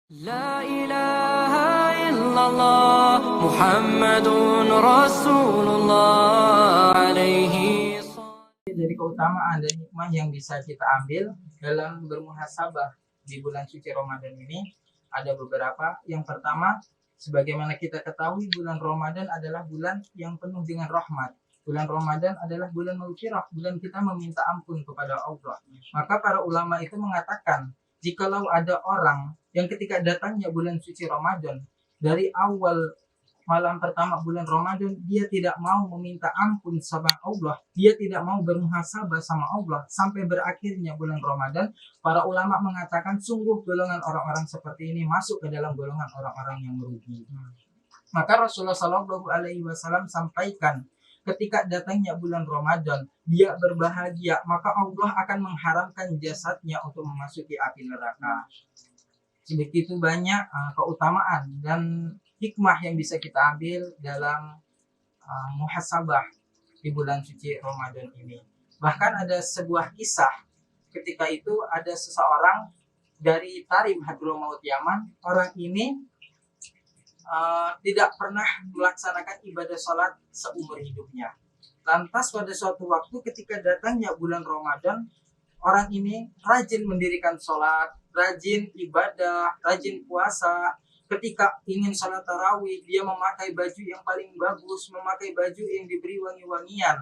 لا إله إلا الله محمد رسول الله عليه. Jadi keutamaan dan hikmah yang bisa kita ambil dalam bermuhasabah di bulan suci Ramadan ini ada beberapa. Yang pertama, sebagaimana kita ketahui bulan Ramadan adalah bulan yang penuh dengan rahmat. Bulan Ramadan adalah bulan maghfirah, bulan kita meminta ampun kepada Allah. Maka para ulama itu mengatakan, jikalau ada orang yang ketika datangnya bulan suci Ramadan, dari awal malam pertama bulan Ramadan dia tidak mau meminta ampun sama Allah, dia tidak mau bermuhasabah sama Allah sampai berakhirnya bulan Ramadan, para ulama mengatakan sungguh golongan orang-orang seperti ini masuk ke dalam golongan orang-orang yang merugi. Maka Rasulullah Shallallahu Alaihi Wasallam sampaikan, ketika datangnya bulan Ramadan dia berbahagia, maka Allah akan mengharamkan jasadnya untuk memasuki api neraka. Begitu banyak keutamaan dan hikmah yang bisa kita ambil dalam muhasabah di bulan suci Ramadan ini. Bahkan ada sebuah kisah, ketika itu ada seseorang dari Tarim Hadramaut Yaman. Orang ini tidak pernah melaksanakan ibadah sholat seumur hidupnya. Lantas pada suatu waktu ketika datangnya bulan Ramadan, orang ini rajin mendirikan sholat, rajin ibadah, rajin puasa. Ketika ingin sholat tarawih, dia memakai baju yang paling bagus, memakai baju yang diberi wangi-wangian.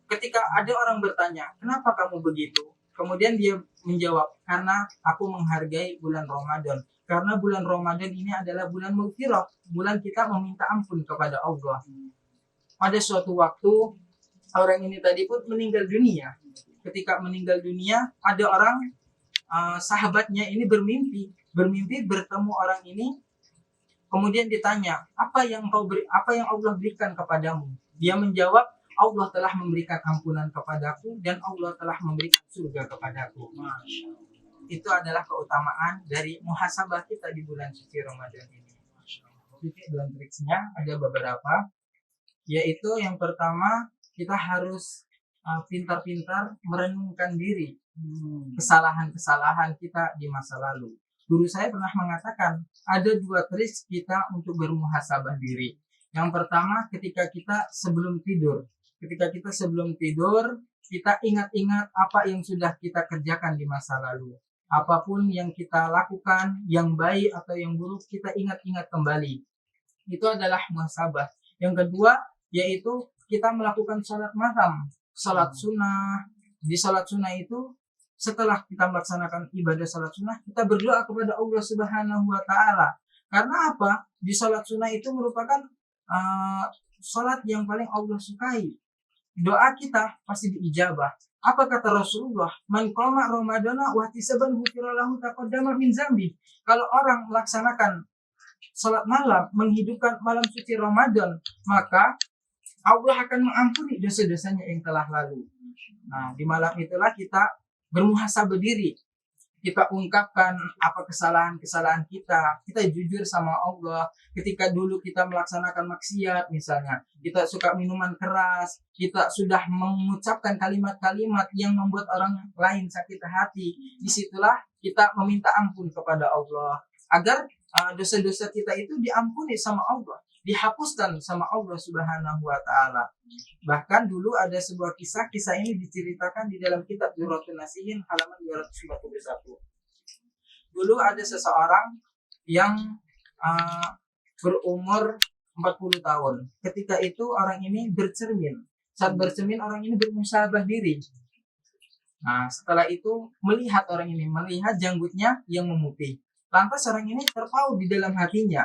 Ketika ada orang bertanya, kenapa kamu begitu? Kemudian dia menjawab, karena aku menghargai bulan Ramadan. Karena bulan Ramadan ini adalah bulan maghfirah, bulan kita meminta ampun kepada Allah. Pada suatu waktu, orang ini tadi pun meninggal dunia. Ketika meninggal dunia, ada orang sahabatnya ini bermimpi bertemu orang ini. Kemudian ditanya, apa yang Allah berikan kepadamu? Dia menjawab, Allah telah memberikan ampunan kepadaku dan Allah telah memberikan surga kepadaku. Itu adalah keutamaan dari muhasabah kita di bulan suci Ramadan ini. Tips dan triksnya ada beberapa, yaitu yang pertama, kita harus pintar-pintar merenungkan diri kesalahan-kesalahan kita di masa lalu. Guru saya pernah mengatakan ada 2 trik kita untuk bermuhasabah diri. Yang pertama, ketika kita sebelum tidur. Ketika kita sebelum tidur, kita ingat-ingat apa yang sudah kita kerjakan di masa lalu. Apapun yang kita lakukan, yang baik atau yang buruk, kita ingat-ingat kembali. Itu adalah muhasabah. Yang kedua, yaitu kita melakukan sholat malam, sholat sunnah. Di sholat sunnah itu, setelah kita melaksanakan ibadah sholat sunnah, kita berdoa kepada Allah Subhanahu wa Ta'ala. Karena apa? Di sholat sunnah itu merupakan sholat yang paling Allah sukai. Doa kita pasti diijabah. Apa kata Rasulullah? Man qama Ramadana wa ihtisaban ghufira lahu taqaddama min zambi. Kalau orang melaksanakan sholat malam, menghidupkan malam suci Ramadan, maka Allah akan mengampuni dosa-dosanya yang telah lalu. Nah, di malam itulah kita bermuhasabah diri. Kita ungkapkan apa kesalahan-kesalahan kita. Kita jujur sama Allah. Ketika dulu kita melaksanakan maksiat misalnya, kita suka minuman keras, kita sudah mengucapkan kalimat-kalimat yang membuat orang lain sakit hati. Disitulah kita meminta ampun kepada Allah agar dosa-dosa kita itu diampuni sama Allah, dihapuskan sama Allah Subhanahu wa Ta'ala. Bahkan dulu ada sebuah kisah ini diceritakan di dalam kitab Durratun Nasihin halaman 251. Dulu ada seseorang yang berumur 40 tahun. Ketika itu orang ini bercermin. Saat bercermin, orang ini bermuhasabah diri. Nah, setelah itu melihat janggutnya yang memutih. Lantas orang ini terpaut di dalam hatinya,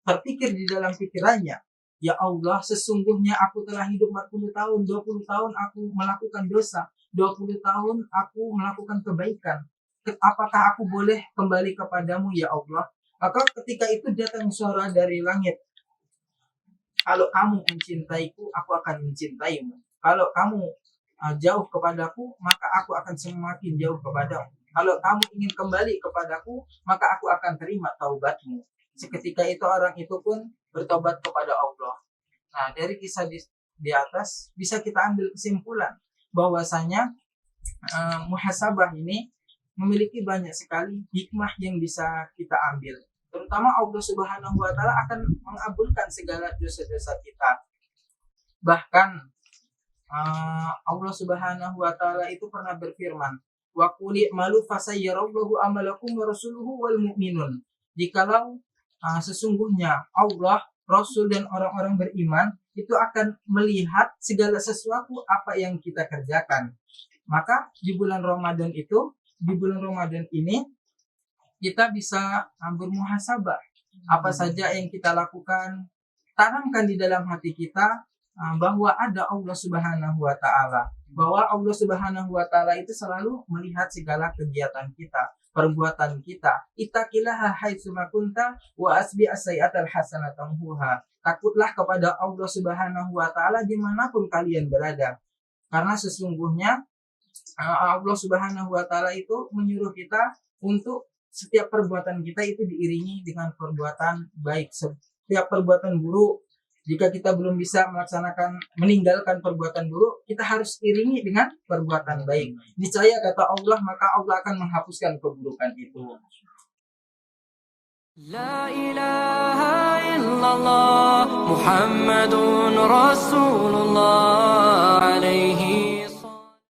terpikir di dalam pikirannya, ya Allah, sesungguhnya aku telah hidup 40 tahun, 20 tahun aku melakukan dosa, 20 tahun aku melakukan kebaikan. Apakah aku boleh kembali kepadamu ya Allah? Maka ketika itu datang suara dari langit, kalau kamu mencintaiku, aku akan mencintaimu. Kalau kamu jauh kepadaku, maka aku akan semakin jauh kepadamu. Kalau kamu ingin kembali kepadaku, maka aku akan terima taubatmu. Seketika itu orang itu pun bertobat kepada Allah. Nah, dari kisah di atas bisa kita ambil kesimpulan bahwasanya muhasabah ini memiliki banyak sekali hikmah yang bisa kita ambil. Terutama Allah Subhanahu wa taala akan mengabulkan segala dosa-dosa kita. Bahkan Allah Subhanahu wa taala itu pernah berfirman, "Wa qul i'malu fasayyarallahu amalakum wa rasuluhu wal mu'minun." Jikalau sesungguhnya Allah, Rasul dan orang-orang beriman itu akan melihat segala sesuatu apa yang kita kerjakan. Maka di bulan Ramadan ini kita bisa bermuhasabah apa saja yang kita lakukan, tanamkan di dalam hati kita bahwa ada Allah Subhanahu wa taala, bahwa Allah Subhanahu wa taala itu selalu melihat segala kegiatan kita, perbuatan kita. Ittaqillaha haitsu ma kunta wa asbi as-sayyi'atal hasanatan huha. Takutlah kepada Allah Subhanahu wa taala dimanapun kalian berada, karena sesungguhnya Allah Subhanahu wa taala itu menyuruh kita untuk setiap perbuatan kita itu diiringi dengan perbuatan baik. Setiap perbuatan buruk, jika kita belum bisa meninggalkan perbuatan buruk, kita harus iringi dengan perbuatan baik. Niscaya kata Allah, maka Allah akan menghapuskan keburukan itu. La ilaha illallah Muhammadun Rasulullah alaihi